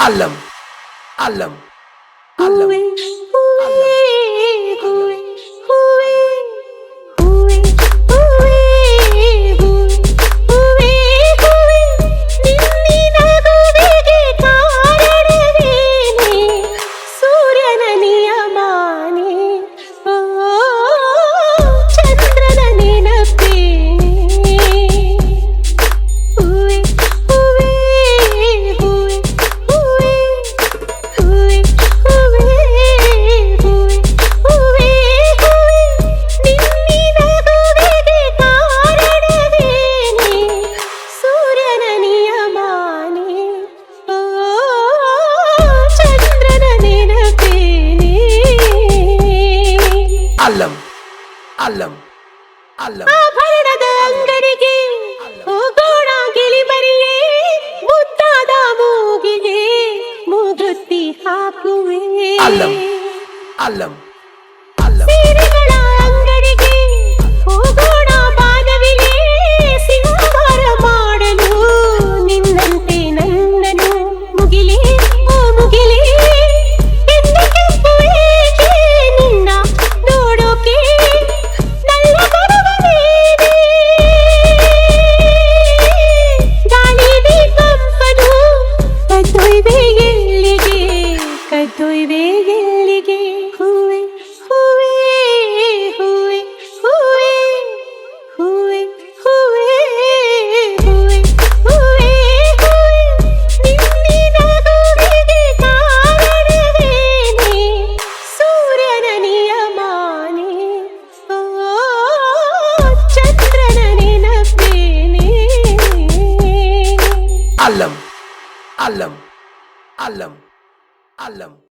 Allem, allem, allem, allem, allem, allem. ಆಭರಣದ ಅಂಗಡಿಗೆ ಹೋಗೋಣ ಗಿಳಿಮರಿಯೇ, ಮುದ್ದಾದ ಮೂಗಿಗೆ ಮೂಗುತ್ತಿ ಹಾಕುವೆ. Allem, allem, allem. ಸೀರೆಗಳ ಅಂಗಡಿಗೆ ಹೋಗೋಣ ಬಾನವಿಲೆ, ಸಿಂಗಾರ ಮಾಡಲು ನಿನ್ನಂತೆ ನನ್ನನು ಮುಗಿಲೇ ಓ ಮುಗಿಲೇ. ಎನ್ನ ಕೆಂಪು ಏಕೆ ನಿನ್ನ ನೋಡೋಕೆ, ನನ್ನ ಬರುವನೇನೆ ಗಾಳಿಗೆ ಕಂಪನು. ಕದ್ದೊಯ್ವೆ ಎಲ್ಲಿಗೆ, ಕದ್ದೊಯ್ವೆ ಎಲ್ಲಿಗೆ. ಹೂವೆ ಹೂವೆ ಹೂವೆ ಹೂವೆ ಹೂವೆ ಹೂವೆ ಹೂವೆ ಹೂವೆ ಹೂವೆ. ನಿನ್ನಿನ ನಗುವಿಗೆ ಕಾರಣವೇನೆ, ಸೂರ್ಯನ ನಿಯಮಾನೆ, ಓ ಚಂದ್ರನ ನೆನಪೇನೆ. Allem, allem, allem, allem.